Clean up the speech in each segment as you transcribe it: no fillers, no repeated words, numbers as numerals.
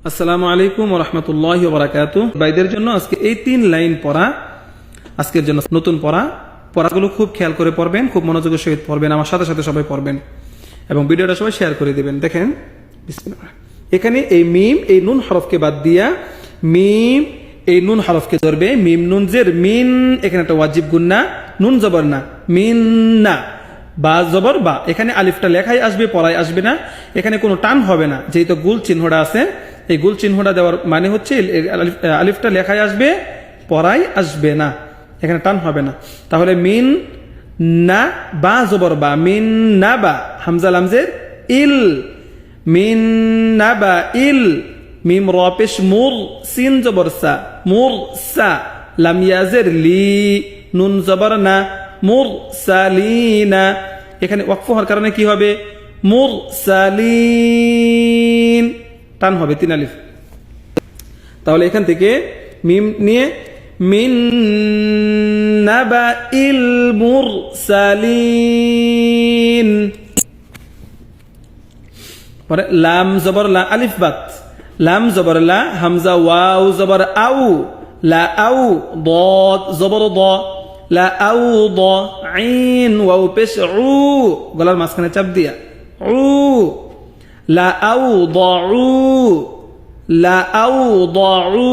আসসালামু আলাইকুম ওয়া রাহমাতুল্লাহি ওয়া বারাকাতুহু। ভাইদের জন্য আজকে এই 3 লাইন পড়া আজকের জন্য নতুন পড়াগুলো খুব খেয়াল করে পড়বেন, খুব মনোযোগের সহিত পড়বেন, আমার সাথে সাথে সবাই পড়বেন এবং ভিডিওটা সবাই শেয়ার করে দিবেন। দেখেন বিসমিল্লাহ, এখানে এই মিম এই নুন হরফকে বাদ দিয়া মিম এই নুন হরফকে ধরবে। মিম নুন জের মিন, এখানে একটা ওয়াজিব গুন্না, নুন জবর না, মিন না, বা জবর বা। এখানে আলিফটা লেখাই আসবে, পড়াই আসবে না, এখানে কোনো টান হবে না। যেহেতু গুল চিহ্নটা আছে, এই গুল চিহ্নটা দেওয়ার মানে হচ্ছে আলিফটা লেখাই আসবে, পড়াই আসবে না, এখানে টান হবে না। তাহলে মিন না বা জবর বা, মিন না বা, হামজা লামজের ইল, মিন না বা ইল, মিম র পেশ মুর, সিন জবর সা, মুর সা, লাম ইয়াজের লি, নুন জবর না, মুর সালিনা। এখানে ওয়াকফ হওয়ার কারণে কি হবে? মুর সালিন, টান হবে 3 আলিফ। তাহলে এখান থেকে মিম নিয়ে মিন নাবাইল মুরসালিন, পরে লাম জবর লা, আলিফ বাত, লাম জবর লা, হামজা ওয়াও জবর আউ, লা আউ, দ জবর দ, লা আউ দ, আইন ওয়াও পেশ উ, গলার মাঝখানে চাপ দিয়া উ, লা আউ দ উ, লা আউ দ উ।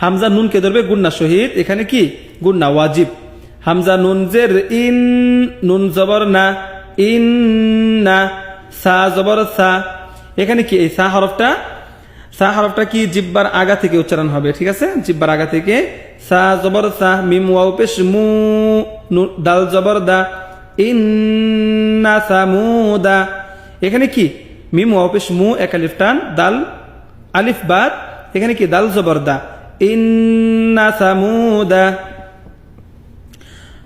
হামজা নুনকে ধরবে গুন্না শহীদ, এখানে কি গুন্না ওয়াজিব। হামজা নুন জের ইন, নুন জবর না, ইন না, সা জবর সা। এখানে কি এই সা হরফটা কি জিব্বার আগা থেকে উচ্চারণ হবে, ঠিক আছে? জিব্বার আগা থেকে সা জবর সা, মিম ওয়াও পেশ মু, দাল জবর দা, ইন্না সামুদা। এখানে কি মিম ওয়াও পেশ মু, এক আলিফ টান, দাল আলিফ বাদ, এখানে কি দাল জবর দা, ইন্না সামুদা।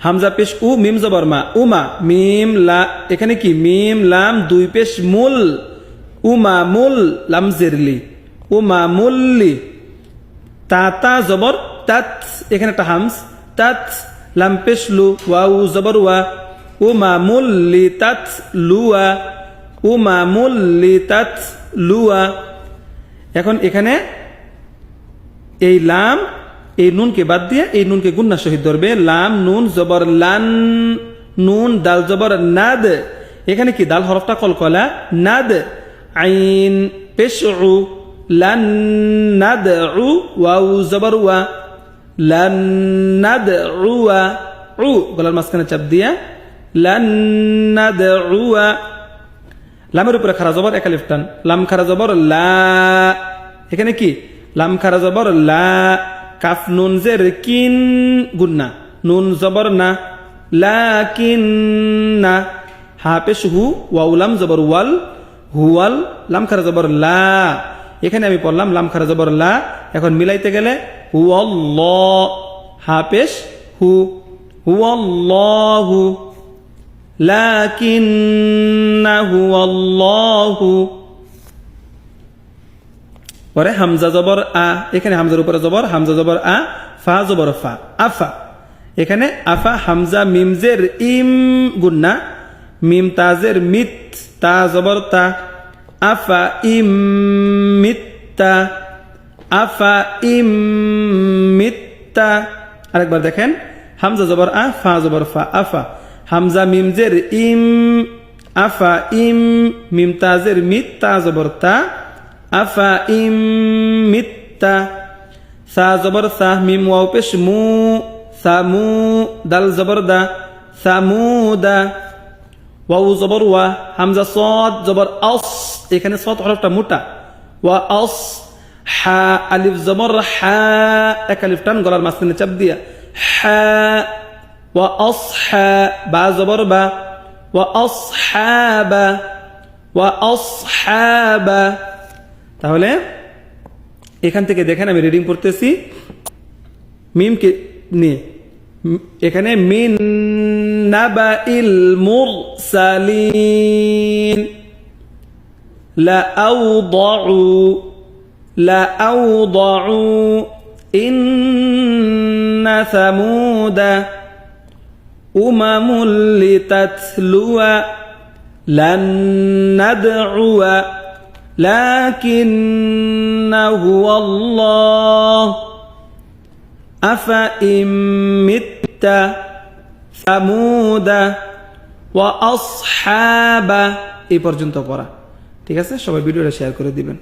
হামজা পেশ উ, মিম জবর মা, উমা, মিম লা, এখানে কি মিম লাম 2 পেশ মুল, উমা মুল, লাম জেরলি, উমা মুল্লি। তা জবর তাত, এখানে একটা হামস, তাত, লাম পেশ লু, ওয়াউ জবর ওয়া, উমা মুল্লি তাত লুয়া, উমা মুল্লি তাত লুয়া। এখন এখানে এই লাম এই নুনকে বাদ দিয়ে এই নুনকে গুন্না শহীদ ধরবে। লাম নুন জবর লান, নুন দাল জবর নাদ, এখানে কি দাল হরফটা কলকলা, নাদ, আইন পেশ উ, লান নাদ উ, ওয়াউ জবর ওয়া, লান নাদ উয়া, উ গলার মাঝখানে চাপ দিয়া লান নাদ উয়া। লামের উপরে খারা জবর, এক আলিফ টান, লাম খারা জবর লা, এখানে কি লাম খারা জবর লা, কাফ নুন জের কিন, গুন্না, নুন জবর না, লাকিন না, হা পেশ হু, ওয়াউ লাম জবর ওয়াল, হুয়াল, লাম খারা জবর লা। এখানে আমি পড়লাম লাম খারা জবর লা, এখন মিলাইতে গেলে হুয়াল্লাহ, হা পেশ হু, হুয়াল্লাহু, লাকিন্নাহু আল্লাহু। পরে হামজা জবর আ, এখানে হামজার উপরে জবর, হামজা জবর আ, ফা জবর ফা, আফা। এখানে আফা, হামজা মিম জের ইম, গুন্না, মিম তাজের মিত, তা জবর তা, আফা ইম মিত্তা, আফা ইম মিত্তা। আরেকবার দেখেন, হামজা জবর আ, ফা জবর ফা, আফা, হামজা মিম জের ইম, আফা ইম, মিম তাজের মিত, তা জবর তা, আফা ইম মিত্তা। সা জবর সা, মিম ওয়াও পেশ মু, সামু, দাল জবর দা, সামুদা, ওয়াউ জবর ওয়া, হামজা সদ জবর আস, এখানে সদ হরফটা মোটা, ওয়া আস, হা আলিফ জবর হা, এক আলিফ টান, গলার মাঝখানে চাপ দিয়া হা, ওয়া আসহা, বা জবর বা, ওয়া আসহাবা, ওয়া আসহাবা। তাহলে এখান থেকে দেখেন আমি রিডিং করতেছি মিমকে নিয়ে। এখানে মিন নাবাইল মুরসালিন, লা আউদাউ, লা আউদাউ, ইন্না সামুদা, উমামুল লিতাতলুয়া, লান নাদউয়া, লাকিন্নাহু আল্লাহ আফা ইমিত্তা সামুদা ওয়া আসহাবা এই পর্যন্ত পড়া। ঠিক আছে, সবাই ভিডিওটা শেয়ার করে দিবেন।